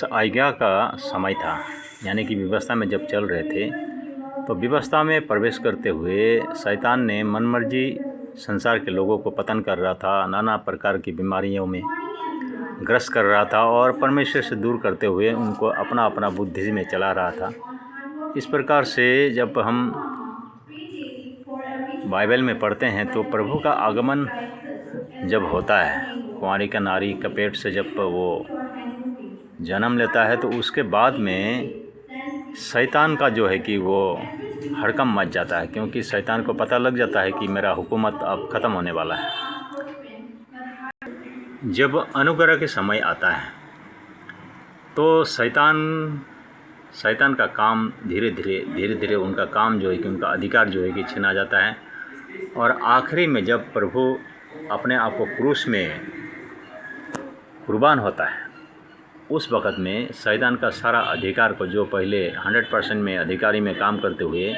आज्ञा का समय था, यानी कि व्यवस्था में जब चल रहे थे, तो व्यवस्था में प्रवेश करते हुए शैतान ने मनमर्जी संसार के लोगों को पतन कर रहा था, नाना प्रकार की बीमारियों में ग्रस्त कर रहा था और परमेश्वर से दूर करते हुए उनको अपना अपना बुद्धि में चला रहा था। इस प्रकार से जब हम बाइबल में पढ़ते हैं तो प्रभु का आगमन जब होता है, कुंवारी का नारी का पेट से जब वो जन्म लेता है, तो उसके बाद में शैतान का जो है कि वो हड़कंप मच जाता है, क्योंकि शैतान को पता लग जाता है कि मेरा हुकूमत अब ख़त्म होने वाला है। जब अनुग्रह के समय आता है तो शैतान का काम धीरे धीरे उनका काम जो है कि उनका अधिकार जो है कि छिना जाता है, और आखिरी में जब प्रभु अपने आप को क्रूस में कुर्बान होता है, उस वक़्त में शैतान का सारा अधिकार को, जो पहले 100% में अधिकारी में काम करते हुए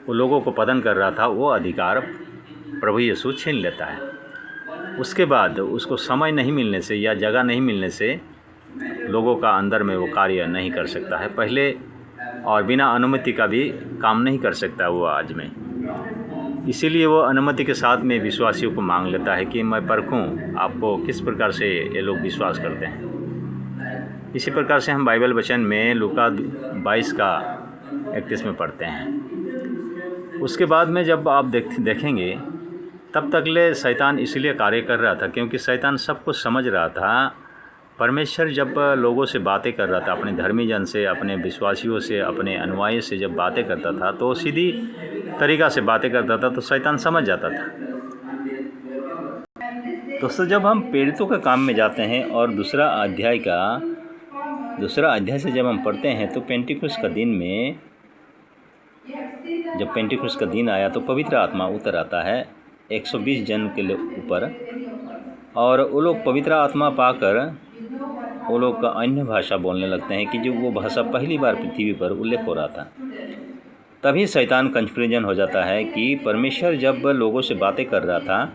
वो लोगों को पतन कर रहा था, वो अधिकार प्रभु यीशु छीन लेता है। उसके बाद उसको समय नहीं मिलने से या जगह नहीं मिलने से लोगों का अंदर में वो कार्य नहीं कर सकता है पहले, और बिना अनुमति का भी काम नहीं कर सकता वो आज में। इसीलिए वो अनुमति के साथ में विश्वासियों को मांग लेता है कि मैं परखूं आपको किस प्रकार से ये लोग विश्वास करते हैं। इसी प्रकार से हम बाइबल वचन में लूका 22 का 31 में पढ़ते हैं। उसके बाद में जब आप देखेंगे, तब तक ले शैतान इसलिए कार्य कर रहा था क्योंकि शैतान सब कुछ समझ रहा था। परमेश्वर जब लोगों से बातें कर रहा था, अपने धर्मी जन से, अपने विश्वासियों से, अपने अनुयायी से जब बातें करता था, तो सीधी तरीक़ा से बातें करता था, तो शैतान समझ जाता था। दोस्तों, जब हम प्रेरितों के काम में जाते हैं और दूसरा अध्याय से जब हम पढ़ते हैं, तो पेंटिकुस्त का दिन में जब पेंटिकुस्त का दिन आया तो पवित्र आत्मा उतर आता है 120 जन के ऊपर, और वो लोग पवित्र आत्मा पाकर वो लोग अन्य भाषा बोलने लगते हैं कि जो वो भाषा पहली बार पृथ्वी पर उल्लेख हो रहा था। तभी शैतान कन्फ्यूजन हो जाता है कि परमेश्वर जब लोगों से बातें कर रहा था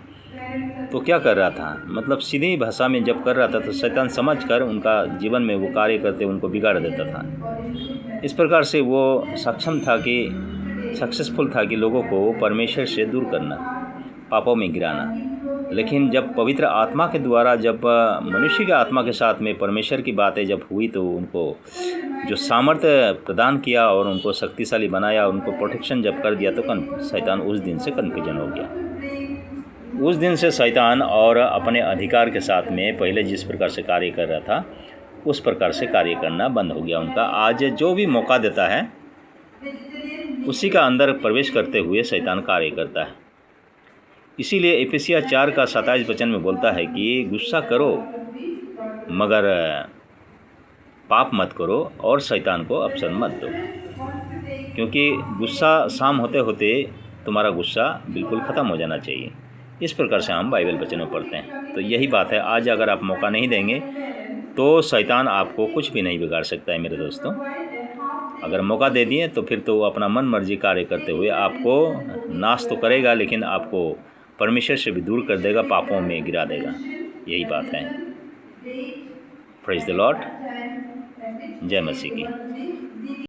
तो क्या कर रहा था, मतलब सीधी भाषा में जब कर रहा था, तो शैतान समझकर उनका जीवन में वो कार्य करते उनको बिगाड़ देता था। इस प्रकार से वो सक्सेसफुल था कि लोगों को परमेश्वर से दूर करना, पापों में गिराना। लेकिन जब पवित्र आत्मा के द्वारा, जब मनुष्य के आत्मा के साथ में परमेश्वर की बातें जब हुई, तो उनको जो सामर्थ्य प्रदान किया और उनको शक्तिशाली बनाया, उनको प्रोटेक्शन जब कर दिया, तो शैतान उस दिन से कन्फ्यूजन हो गया। उस दिन से शैतान और अपने अधिकार के साथ में पहले जिस प्रकार से कार्य कर रहा था, उस प्रकार से कार्य करना बंद हो गया उनका। आज जो भी मौका देता है उसी का अंदर प्रवेश करते हुए शैतान कार्य करता है। इसीलिए एफिसिया 4 का 27 वचन में बोलता है कि गुस्सा करो मगर पाप मत करो और शैतान को अवसर मत दो, क्योंकि गुस्सा शाम होते होते तुम्हारा गुस्सा बिल्कुल ख़त्म हो जाना चाहिए। इस प्रकार से हम बाइबल वचन में पढ़ते हैं। तो यही बात है, आज अगर आप मौका नहीं देंगे तो शैतान आपको कुछ भी नहीं बिगाड़ सकता है मेरे दोस्तों। अगर मौका दे दिए तो फिर तो अपना मन मर्जी कार्य करते हुए आपको नाश तो करेगा, लेकिन आपको परमेश्वर से भी दूर कर देगा, पापों में गिरा देगा। यही बात है। Praise the Lord. जय मसीह की।